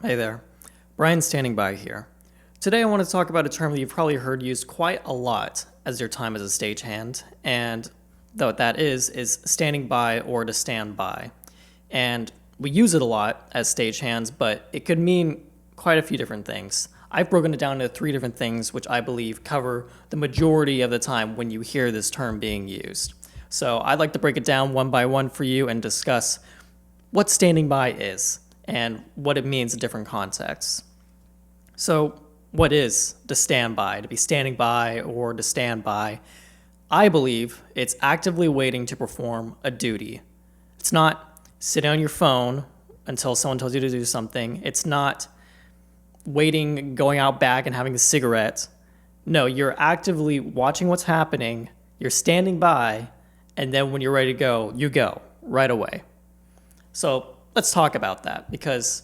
Hey there, Brian standing by here. Today I want to talk about a term that you've probably heard used quite a lot as your time as a stagehand, and what that is standing by or to stand by. And we use it a lot as stagehands, but it could mean quite a few different things. I've broken it down into three different things which I believe cover the majority of the time when you hear this term being used. So I'd like to break it down one by one for you and discuss what standing by is and what it means in different contexts. So, what is to stand by, to be standing by, or to stand by? I believe it's actively waiting to perform a duty. It's not sitting on your phone until someone tells you to do something. It's not waiting, going out back and having a cigarette. No, you're actively watching what's happening, you're standing by, and then when you're ready to go, you go right away. So let's talk about that because,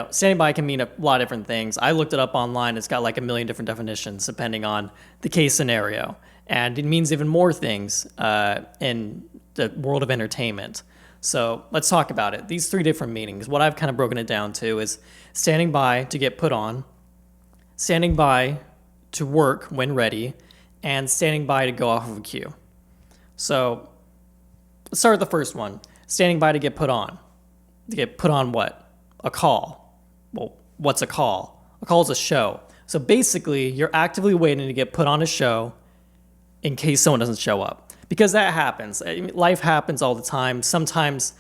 standing by can mean a lot of different things. I looked it up online. It's got like a million different definitions depending on the case scenario. And it means even more things in the world of entertainment. So let's talk about it. These three different meanings. What I've kind of broken it down to is standing by to get put on, standing by to work when ready, and standing by to go off of a cue. So let's start with the first one. Standing by to get put on. To get put on what? A call. Well, what's a call? A call is a show. So basically, you're actively waiting to get put on a show in case someone doesn't show up. Because that happens. Life happens all the time. Sometimes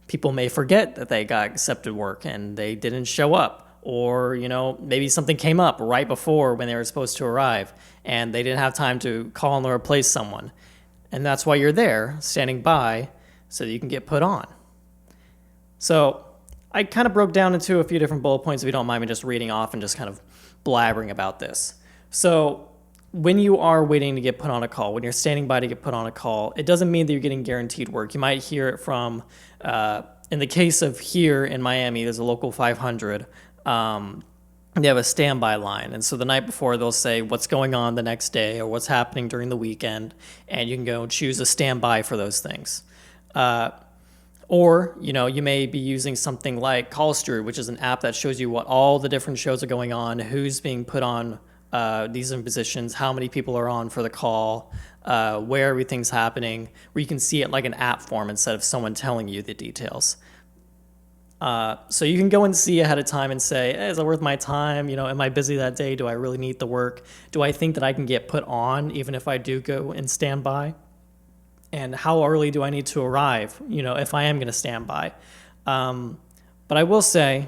people may forget that they got accepted work and they didn't show up. Or, maybe something came up right before when they were supposed to arrive and they didn't have time to call and replace someone. And that's why you're there, standing by, so that you can get put on. So I kind of broke down into a few different bullet points if you don't mind me just reading off and just kind of blabbering about this. So when you are waiting to get put on a call, when you're standing by to get put on a call, it doesn't mean that you're getting guaranteed work. You might hear it from, in the case of here in Miami, there's a local 500. They have a standby line. And so the night before, they'll say what's going on the next day or what's happening during the weekend. And you can go and choose a standby for those things. Or, you may be using something like Callstrew, which is an app that shows you what all the different shows are going on, who's being put on these different positions, how many people are on for the call, where everything's happening, where you can see it like an app form instead of someone telling you the details. So you can go and see ahead of time and say, hey, is it worth my time? Am I busy that day? Do I really need the work? Do I think that I can get put on even if I do go and stand by? And how early do I need to arrive, if I am going to stand by? But I will say,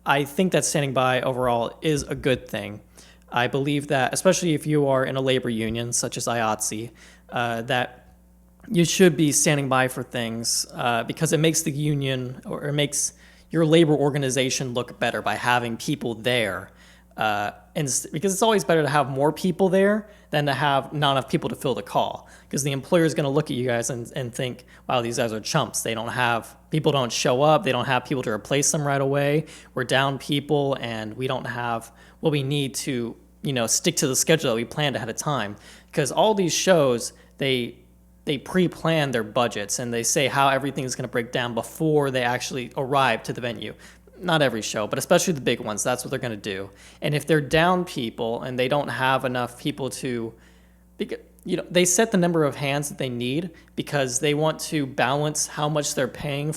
I think that standing by overall is a good thing. I believe that, especially if you are in a labor union, such as IATSE, that you should be standing by for things because it makes the union or it makes your labor organization look better by having people there. Because it's always better to have more people there than to have not enough people to fill the call. Because the employer is going to look at you guys and think, wow, these guys are chumps. People don't show up. They don't have people to replace them right away. We're down people and we don't have what we need to, stick to the schedule that we planned ahead of time. Because all these shows, they pre-plan their budgets and they say how everything is going to break down before they actually arrive to the venue. Not every show, but especially the big ones, that's what they're going to do. And if they're down people and they don't have enough people to, they set the number of hands that they need because they want to balance how much they're paying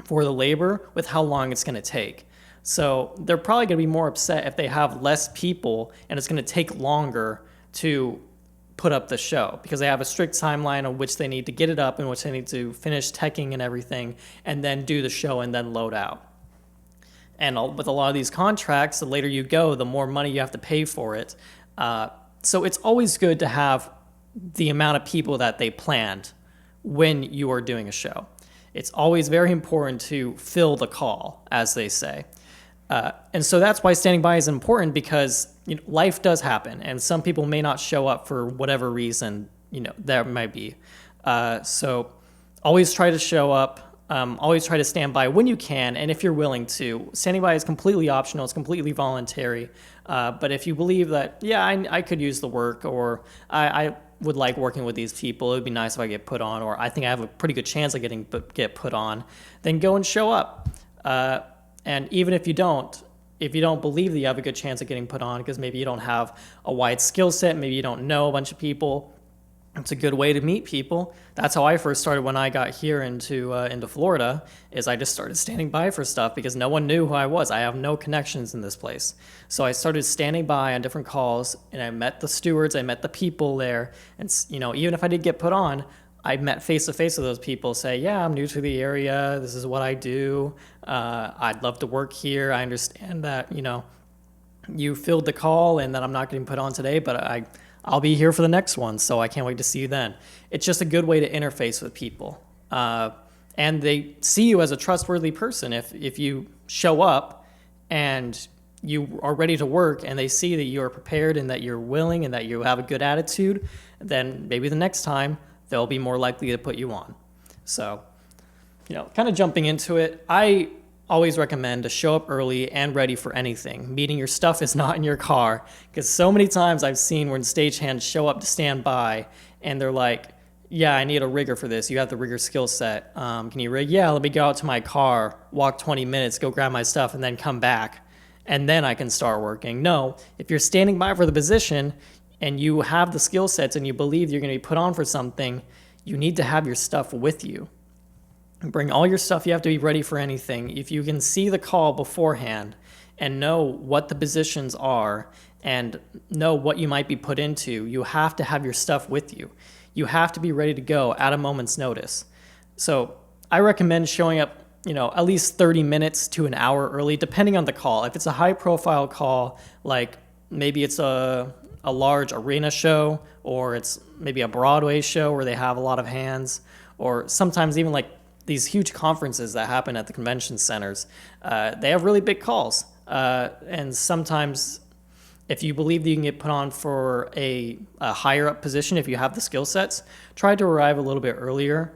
for the labor with how long it's going to take. So they're probably going to be more upset if they have less people and it's going to take longer to put up the show because they have a strict timeline on which they need to get it up and which they need to finish teching and everything and then do the show and then load out. And with a lot of these contracts, the later you go, the more money you have to pay for it. So it's always good to have the amount of people that they planned when you are doing a show. It's always very important to fill the call, as they say. And so that's why standing by is important because life does happen. And some people may not show up for whatever reason there might be. So always try to show up. Always try to stand by when you can, and if you're willing to. Standing by is completely optional. It's completely voluntary. But if you believe that, I could use the work, or I would like working with these people, it would be nice if I get put on, or I think I have a pretty good chance of get put on, then go and show up. And even if you don't believe that you have a good chance of getting put on because maybe you don't have a wide skill set, maybe you don't know a bunch of people, it's a good way to meet people. That's how I first started when I got here into Florida, is I just started standing by for stuff because no one knew who I was. I have no connections in this place. So I started standing by on different calls, and I met the stewards, I met the people there. And, even if I did get put on, I met face to face with those people, say, yeah, I'm new to the area. This is what I do. I'd love to work here. I understand that, you filled the call and that I'm not getting put on today, but I'll be here for the next one, so I can't wait to see you then. It's just a good way to interface with people. And they see you as a trustworthy person. If you show up and you are ready to work and they see that you are prepared and that you're willing and that you have a good attitude, then maybe the next time they'll be more likely to put you on. So, kind of jumping into it, I always recommend to show up early and ready for anything, meaning your stuff is not in your car. Because so many times I've seen when stagehands show up to stand by and they're like, yeah, I need a rigger for this. You have the rigger skill set. Can you rig? Yeah, let me go out to my car, walk 20 minutes, go grab my stuff, and then come back. And then I can start working. No, if you're standing by for the position and you have the skill sets and you believe you're going to be put on for something, you need to have your stuff with you. Bring all your stuff. You have to be ready for anything. If you can see the call beforehand and know what the positions are and know what you might be put into, you have to have your stuff with you. You have to be ready to go at a moment's notice. So I recommend showing up, at least 30 minutes to an hour early, depending on the call. If it's a high profile call, like maybe it's a large arena show, or it's maybe a Broadway show where they have a lot of hands, or sometimes even like these huge conferences that happen at the convention centers, they have really big calls. And sometimes if you believe that you can get put on for a higher up position, if you have the skill sets, try to arrive a little bit earlier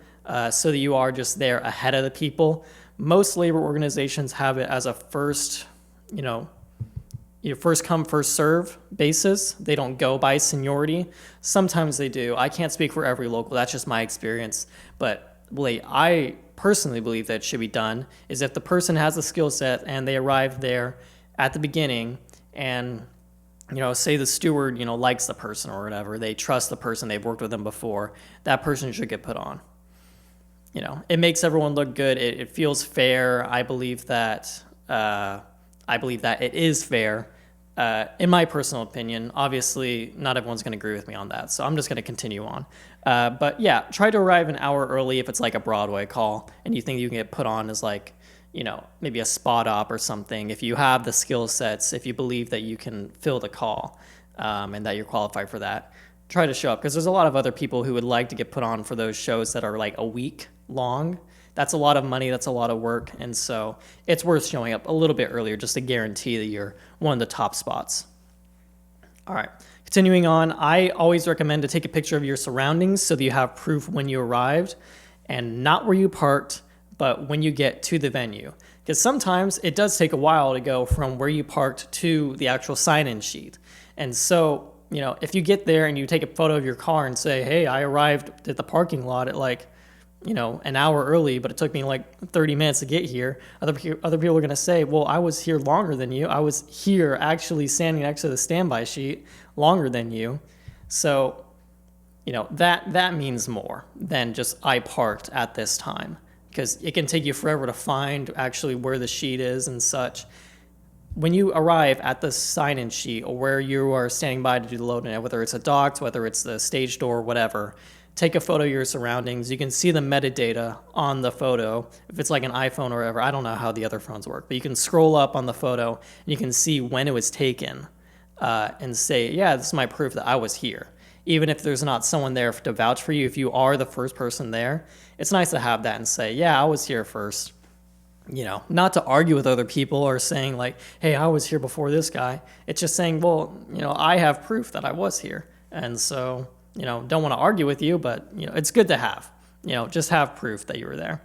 so that you are just there ahead of the people. Most labor organizations have it as a first come, first serve basis. They don't go by seniority. Sometimes they do. I can't speak for every local. That's just my experience. But the way I personally believe that it should be done is if the person has a skill set and they arrive there at the beginning and, say the steward, likes the person or whatever, they trust the person, they've worked with them before, that person should get put on. It makes everyone look good. It feels fair. I believe that it is fair. In my personal opinion, obviously not everyone's going to agree with me on that, so I'm just going to continue on. But yeah, try to arrive an hour early if it's like a Broadway call and you think you can get put on as like, maybe a spot op or something. If you have the skill sets, if you believe that you can fill the call and that you're qualified for that, try to show up, because there's a lot of other people who would like to get put on for those shows that are like a week long. That's a lot of money, that's a lot of work, and so it's worth showing up a little bit earlier just to guarantee that you're one of the top spots. All right, continuing on, I always recommend to take a picture of your surroundings so that you have proof when you arrived, and not where you parked, but when you get to the venue. Because sometimes it does take a while to go from where you parked to the actual sign-in sheet. And so, if you get there and you take a photo of your car and say, hey, I arrived at the parking lot at an hour early, but it took me like 30 minutes to get here. Other people are going to say, well, I was here longer than you. I was here actually standing next to the standby sheet longer than you. So, that means more than just I parked at this time, because it can take you forever to find actually where the sheet is and such. When you arrive at the sign-in sheet or where you are standing by to do the loading, whether it's a dock, whether it's the stage door, whatever, take a photo of your surroundings. You can see the metadata on the photo. If it's like an iPhone or whatever, I don't know how the other phones work, but you can scroll up on the photo and you can see when it was taken and say, yeah, this is my proof that I was here. Even if there's not someone there to vouch for you, if you are the first person there, it's nice to have that and say, yeah, I was here first. Not to argue with other people or saying like, hey, I was here before this guy. It's just saying, well, I have proof that I was here. And so, don't want to argue with you, but, it's good to have, just have proof that you were there.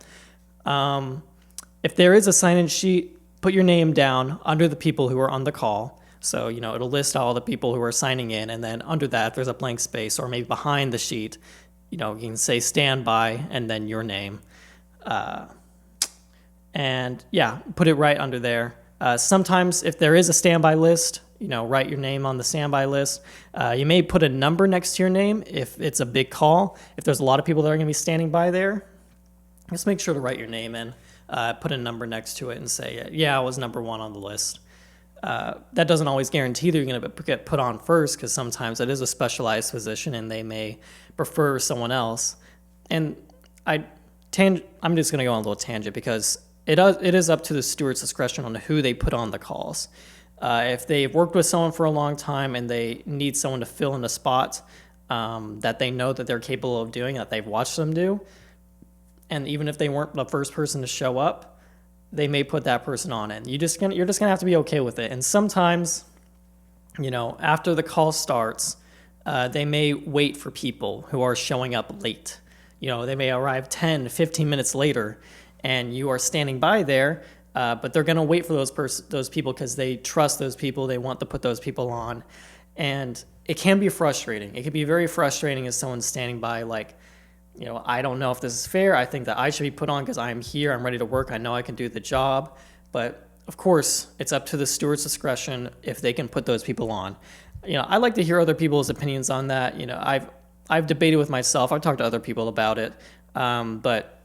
If there is a sign-in sheet, put your name down under the people who are on the call. So, it'll list all the people who are signing in, and then under that, if there's a blank space, or maybe behind the sheet, you can say standby and then your name. and yeah, put it right under there. Sometimes if there is a standby list, write your name on the standby list. You may put a number next to your name if it's a big call. If there's a lot of people that are going to be standing by there, just make sure to write your name in, put a number next to it and say, yeah, I was number one on the list. That doesn't always guarantee that you're going to get put on first, because sometimes it is a specialized position and they may prefer someone else. And I'm just going to go on a little tangent, because it is up to the steward's discretion on who they put on the calls. If they've worked with someone for a long time and they need someone to fill in a spot that they know that they're capable of doing, that they've watched them do, and even if they weren't the first person to show up, they may put that person on it. You're just gonna have to be okay with it. And sometimes, after the call starts, they may wait for people who are showing up late. They may arrive 10, 15 minutes later, and you are standing by there, but they're going to wait for those people because they trust those people. They want to put those people on. And it can be frustrating. It can be very frustrating as someone standing by, like, I don't know if this is fair. I think that I should be put on because I'm here. I'm ready to work. I know I can do the job. But, of course, it's up to the steward's discretion if they can put those people on. I like to hear other people's opinions on that. I've debated with myself. I've talked to other people about it. But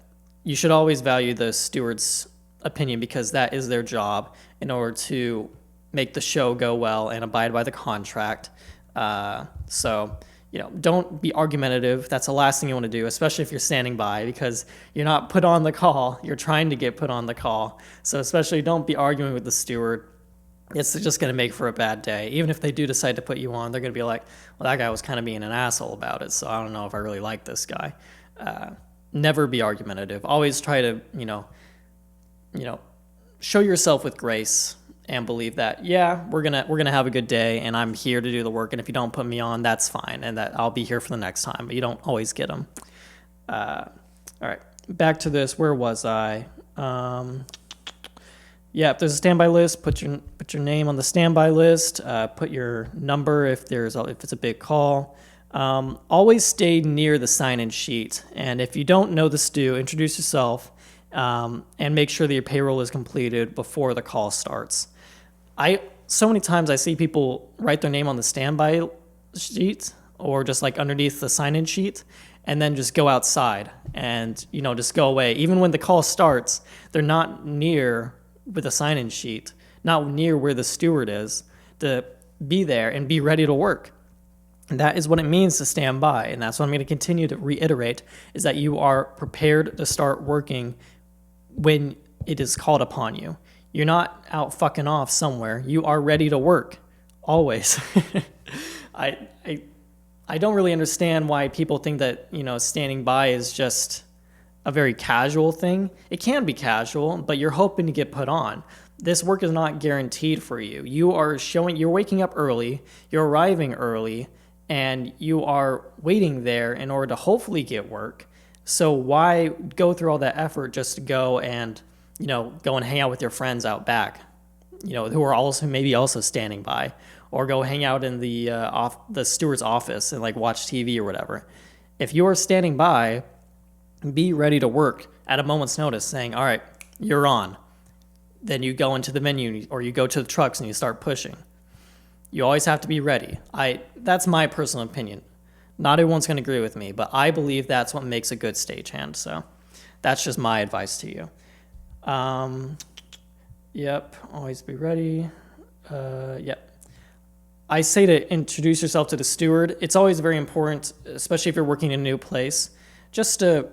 you should always value the steward's opinion, because that is their job in order to make the show go well and abide by the contract. Don't be argumentative. That's the last thing you want to do, especially if you're standing by, because you're not put on the call. You're trying to get put on the call. So especially don't be arguing with the steward. It's just going to make for a bad day. Even if they do decide to put you on, they're going to be like, well, that guy was kind of being an asshole about it, so I don't know if I really like this guy. Never be argumentative. Always try to, show yourself with grace and believe that, yeah, we're gonna have a good day, and I'm here to do the work. And if you don't put me on, that's fine, and that I'll be here for the next time. But you don't always get them. All right, back to this. Where was I? Yeah, if there's a standby list, put your name on the standby list. Put your number if it's a big call. Always stay near the sign-in sheet, and if you don't know the stew, introduce yourself, and make sure that your payroll is completed before the call starts. So many times I see people write their name on the standby sheet or just like underneath the sign-in sheet, and then just go outside and just go away. Even when the call starts, they're not near with the sign-in sheet, not near where the steward is, to be there and be ready to work. And that is what it means to stand by, and that's what I'm going to continue to reiterate, is that you are prepared to start working when it is called upon you. You're not out fucking off somewhere. You are ready to work, always. I don't really understand why people think that, standing by is just a very casual thing. It can be casual, but you're hoping to get put on. This work is not guaranteed for you. You're waking up early, you're arriving early, and you are waiting there in order to hopefully get work. So why go through all that effort just to go and hang out with your friends out back, who are also maybe also standing by, or go hang out in the steward's office and like watch TV or whatever. If you are standing by, be ready to work at a moment's notice, saying, all right, you're on. Then you go into the menu or you go to the trucks and you start pushing. You always have to be ready. That's my personal opinion. Not everyone's going to agree with me, but I believe that's what makes a good stagehand. So that's just my advice to you. Yep, always be ready. Yep. I say to introduce yourself to the steward. It's always very important, especially if you're working in a new place, just to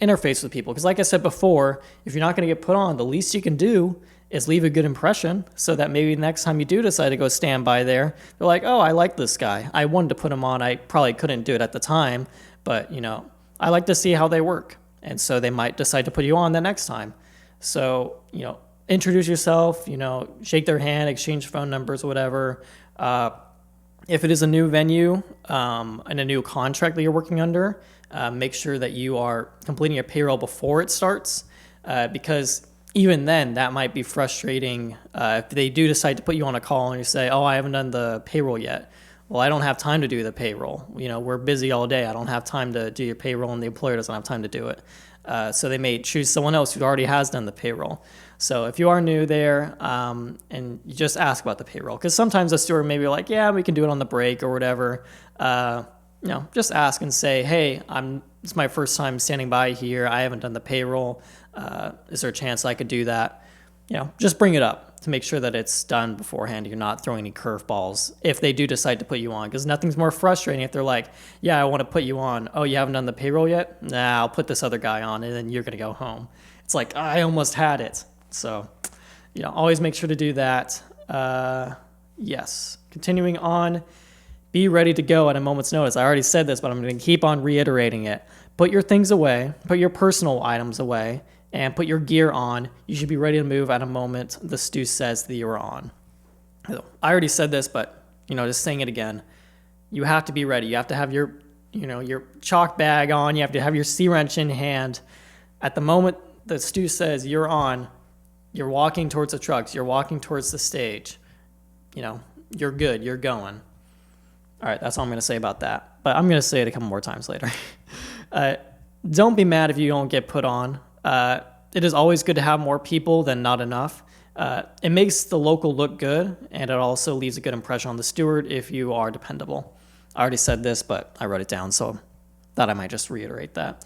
interface with people. Because like I said before, if you're not going to get put on, the least you can do is leave a good impression, so that maybe next time you do decide to go stand by there, they're like, oh, I like this guy. I wanted to put him on. I probably couldn't do it at the time, but I like to see how they work. And so they might decide to put you on the next time. So, introduce yourself, shake their hand, exchange phone numbers, whatever. If it is a new venue and a new contract that you're working under, make sure that you are completing your payroll before it starts, because even then, that might be frustrating if they do decide to put you on a call and you say, oh, I haven't done the payroll yet. Well, I don't have time to do the payroll. We're busy all day. I don't have time to do your payroll, and the employer doesn't have time to do it. So they may choose someone else who already has done the payroll. So if you are new there, and you just ask about the payroll, because sometimes the steward may be like, yeah, we can do it on the break or whatever. Just ask and say, hey, it's my first time standing by here. I haven't done the payroll. Is there a chance I could do that? Just bring it up to make sure that it's done beforehand. You're not throwing any curveballs if they do decide to put you on, because nothing's more frustrating if they're like, yeah, I want to put you on. Oh, you haven't done the payroll yet? Nah, I'll put this other guy on, and then you're going to go home. It's like, I almost had it. So, always make sure to do that. Yes. Continuing on, be ready to go at a moment's notice. I already said this, but I'm going to keep on reiterating it. Put your things away, put your personal items away, and put your gear on. You should be ready to move at a moment the stew says that you're on. I already said this, but, just saying it again. You have to be ready. You have to have your chalk bag on. You have to have your C-wrench in hand. At the moment the stew says you're on, you're walking towards the trucks. You're walking towards the stage. You're good. You're going. All right, that's all I'm going to say about that. But I'm going to say it a couple more times later. Don't be mad if you don't get put on. It is always good to have more people than not enough. It makes the local look good, and it also leaves a good impression on the steward if you are dependable. I already said this, but I wrote it down, so thought I might just reiterate that.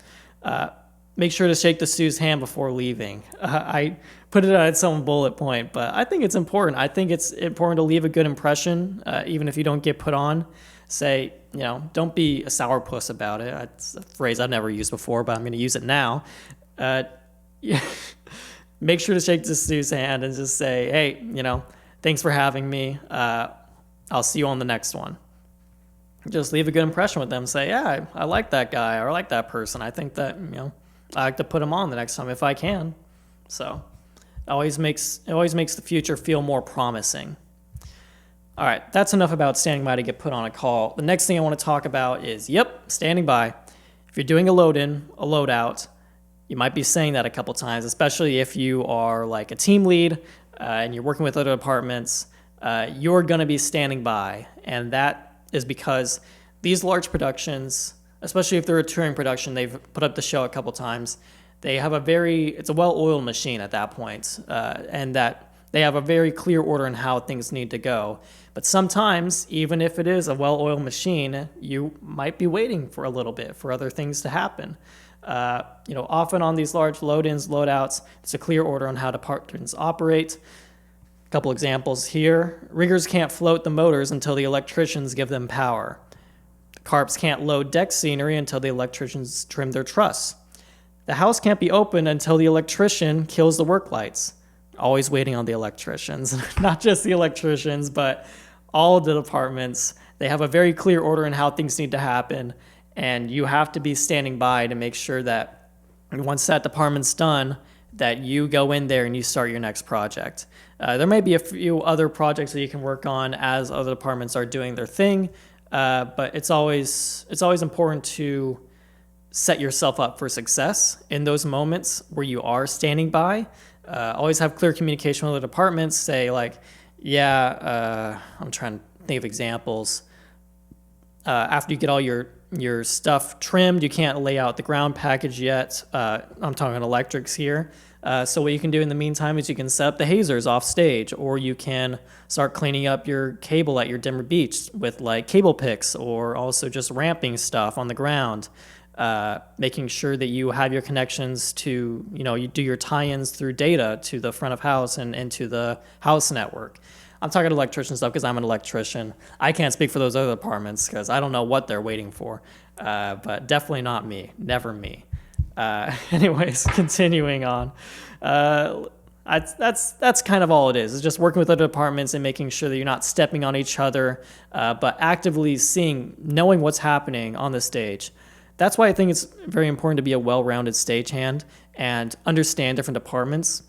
Make sure to shake the stew's hand before leaving. I put it at some bullet point, but I think it's important. I think it's important to leave a good impression, even if you don't get put on. Say, don't be a sourpuss about it. It's a phrase I've never used before, but I'm going to use it now. Make sure to shake the stew's hand and just say, hey, thanks for having me. I'll see you on the next one. Just leave a good impression with them. Say, yeah, I like that guy or I like that person. I think that, I like to put them on the next time if I can. So it always makes the future feel more promising. All right, that's enough about standing by to get put on a call. The next thing I want to talk about is, standing by. If you're doing a load in, a load out, you might be saying that a couple times, especially if you are like a team lead and you're working with other departments, you're going to be standing by. And that is because these large productions, especially if they're a touring production, they've put up the show a couple times, they have it's a well-oiled machine at that point, and that they have a very clear order on how things need to go. But sometimes, even if it is a well-oiled machine, you might be waiting for a little bit for other things to happen. Often on these large load-ins, load-outs, it's a clear order on how departments operate. A couple examples here. Riggers can't float the motors until the electricians give them power. Carps can't load deck scenery until the electricians trim their truss. The house can't be opened until the electrician kills the work lights. Always waiting on the electricians. Not just the electricians, but all of the departments. They have a very clear order in how things need to happen, and you have to be standing by to make sure that once that department's done, that you go in there and you start your next project. There may be a few other projects that you can work on as other departments are doing their thing, but it's always important to set yourself up for success in those moments where you are standing by. Always have clear communication with the departments. Say like, I'm trying to think of examples. After you get all your stuff trimmed, you can't lay out the ground package yet. I'm talking electrics here. So what you can do in the meantime is you can set up the hazers off stage, or you can start cleaning up your cable at your dimmer beach with like cable picks, or also just ramping stuff on the ground. Making sure that you have your connections to, you do your tie-ins through data to the front of house and into the house network. I'm talking electrician stuff because I'm an electrician. I can't speak for those other departments because I don't know what they're waiting for, but definitely not me, never me. Anyways, continuing on. That's kind of all it is. It's just working with other departments and making sure that you're not stepping on each other, but actively knowing what's happening on the stage. That's why I think it's very important to be a well-rounded stagehand and understand different departments.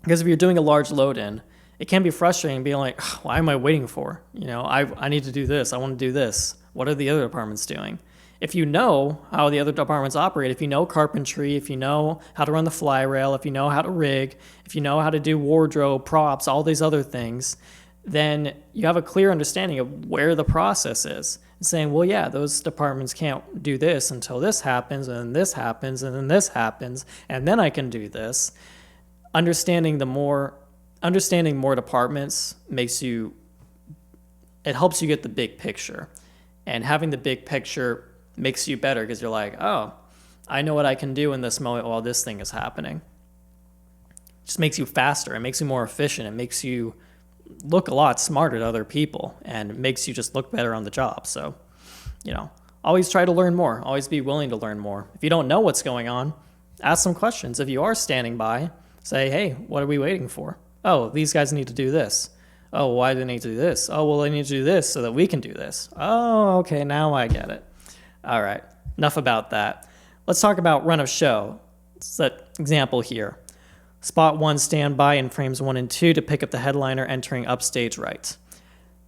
Because if you're doing a large load-in, it can be frustrating being like, why am I waiting for? I need to do this. I want to do this. What are the other departments doing? If you know how the other departments operate, if you know carpentry, if you know how to run the fly rail, if you know how to rig, if you know how to do wardrobe, props, all these other things, then you have a clear understanding of where the process is. saying, well, yeah, those departments can't do this until this happens, and then this happens, and then this happens, and then I can do this. Understanding more departments it helps you get the big picture. And having the big picture makes you better because you're like, oh, I know what I can do in this moment while this thing is happening. It just makes you faster. It makes you more efficient. It makes you look a lot smarter to other people, and it makes you just look better on the job. So, always try to learn more. Always be willing to learn more. If you don't know what's going on, ask some questions. If you are standing by, say, hey, what are we waiting for? Oh, these guys need to do this. Oh, why do they need to do this? Oh, well, they need to do this so that we can do this. Oh, okay, now I get it. All right, enough about that. Let's talk about run of show. Set example here. Spot 1, stand by in frames 1 and 2 to pick up the headliner entering upstage right.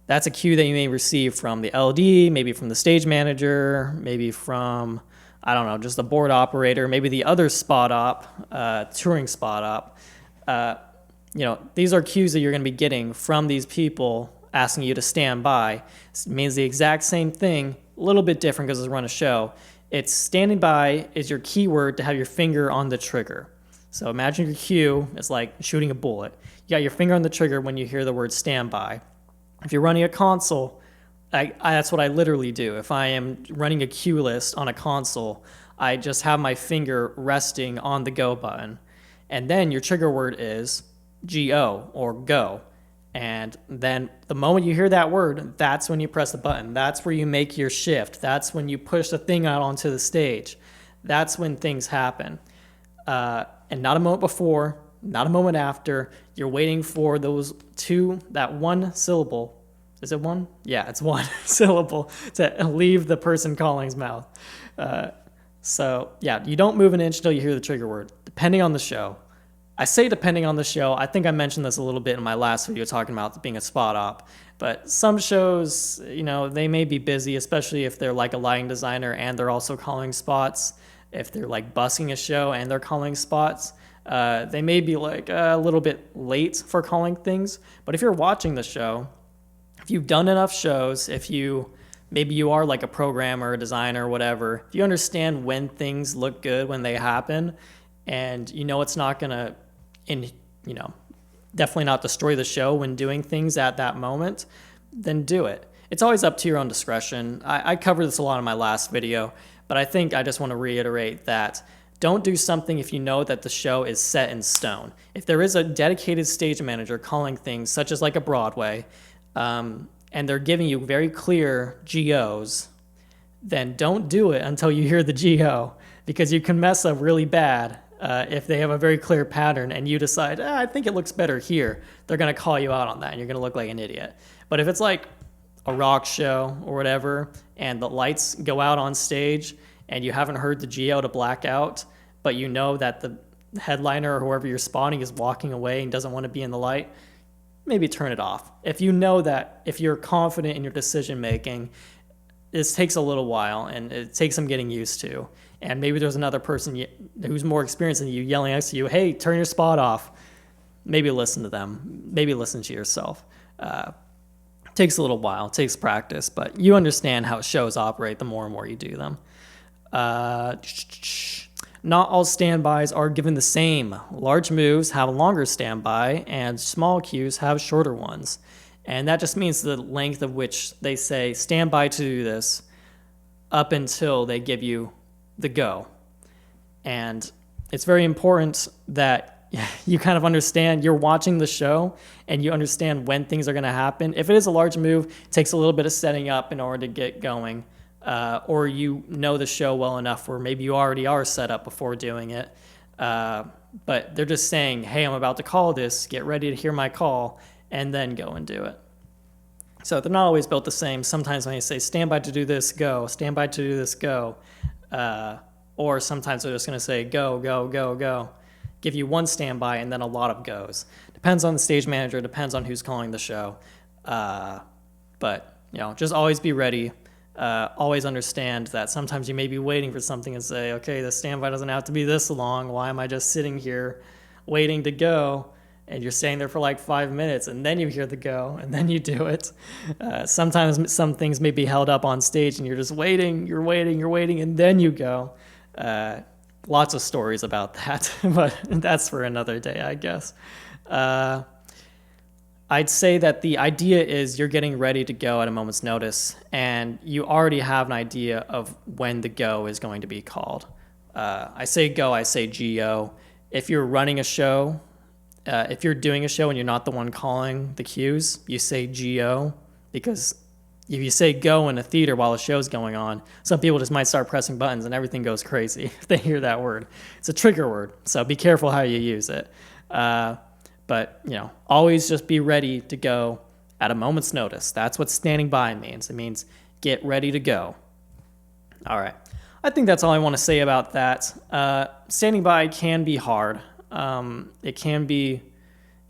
That's a cue that you may receive from the LD, maybe from the stage manager, maybe from, I don't know, just the board operator, maybe the other spot op, touring spot op. These are cues that you're going to be getting from these people asking you to stand by. It means the exact same thing, a little bit different because it's run a show. It's standing by is your keyword to have your finger on the trigger. So imagine your cue is like shooting a bullet. You got your finger on the trigger when you hear the word stand by. If you're running a console, that's what I literally do. If I am running a cue list on a console, I just have my finger resting on the go button. And then your trigger word is GO or go. And then the moment you hear that word, that's when you press the button. That's where you make your shift. That's when you push the thing out onto the stage. That's when things happen. And not a moment before, not a moment after. You're waiting for that one syllable. Is it one? Yeah, it's one syllable to leave the person calling's mouth. You don't move an inch until you hear the trigger word, depending on the show. I say depending on the show. I think I mentioned this a little bit in my last video talking about being a spot op. But some shows, they may be busy, especially if they're like a lighting designer and they're also calling spots. If they're like busing a show and they're calling spots, they may be like a little bit late for calling things. But if you're watching the show, if you've done enough shows, maybe you are like a programmer, a designer, whatever, if you understand when things look good, when they happen, and it's not going to, definitely not destroy the show when doing things at that moment, then do it. It's always up to your own discretion. I covered this a lot in my last video, but I think I just want to reiterate that don't do something if you know that the show is set in stone. If there is a dedicated stage manager calling things, such as like a Broadway, and they're giving you very clear GOs, then don't do it until you hear the GO, because you can mess up really bad if they have a very clear pattern and you decide, I think it looks better here. They're going to call you out on that and you're going to look like an idiot. But if it's like a rock show or whatever, and the lights go out on stage and you haven't heard the GO to black out, but you know that the headliner or whoever you're spotting is walking away and doesn't want to be in the light, maybe turn it off. If you know that, if you're confident in your decision making, this takes a little while and it takes some getting used to. And maybe there's another person who's more experienced than you yelling next to you, hey, turn your spot off. Maybe listen to them. Maybe listen to yourself. Takes a little while. It takes practice, but you understand how shows operate the more and more you do them. Not all standbys are given the same. Large moves have a longer standby, and small cues have shorter ones. And that just means the length of which they say standby to do this up until they give you the go. And it's very important that you kind of understand, you're watching the show and you understand when things are going to happen. If it is a large move, it takes a little bit of setting up in order to get going. Or you know the show well enough where maybe you already are set up before doing it. But they're just saying, hey, I'm about to call this, get ready to hear my call, and then go and do it. So they're not always built the same. Sometimes when you say stand by to do this, go, stand by to do this, go. Or sometimes they're just going to say go, go, go, go. Give you one standby and then a lot of goes. Depends on the stage manager, depends on who's calling the show. But just always be ready. Always understand that sometimes you may be waiting for something and say, okay, the standby doesn't have to be this long. Why am I just sitting here waiting to go? and you're staying there for like 5 minutes, and then you hear the go, and then you do it. Sometimes some things may be held up on stage, and you're just waiting, you're waiting, and then you go. Lots of stories about that, but that's for another day, I guess. I'd say that the idea is you're getting ready to go at a moment's notice, and you already have an idea of when the go is going to be called. I say go, I say GO. If you're running a show, if you're doing a show and you're not the one calling the cues, you say GO, because if you say go in a theater while a show's going on, some people just might start pressing buttons and everything goes crazy if they hear that word. It's a trigger word, so be careful how you use it. But, always just be ready to go at a moment's notice. That's what standing by means. It means get ready to go. All right. I think that's all I want to say about that. Standing by can be hard. It can be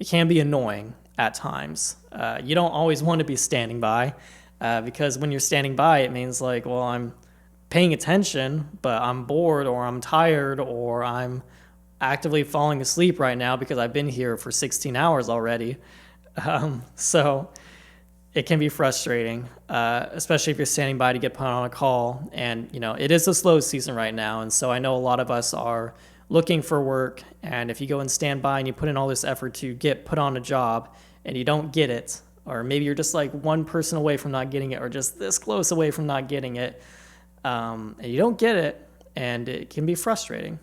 annoying at times. You don't always want to be standing by, because when you're standing by, it means like, well, I'm paying attention, but I'm bored, or I'm tired, or I'm actively falling asleep right now because I've been here for 16 hours already. So it can be frustrating, especially if you're standing by to get put on a call. And, it is a slow season right now. And so I know a lot of us are looking for work. And if you go and stand by and you put in all this effort to get put on a job and you don't get it, or maybe you're just like one person away from not getting it, or just this close away from not getting it, and you don't get it, and it can be frustrating.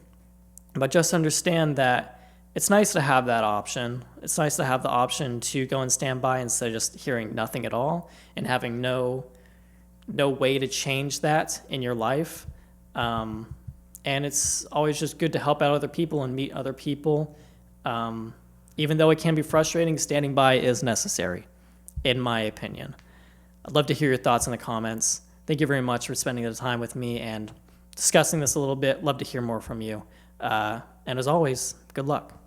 But just understand that it's nice to have that option. It's nice to have the option to go and stand by instead of just hearing nothing at all and having no way to change that in your life. And it's always just good to help out other people and meet other people. Even though it can be frustrating, standing by is necessary, in my opinion. I'd love to hear your thoughts in the comments. Thank you very much for spending the time with me and discussing this a little bit. Love to hear more from you. And as always, good luck.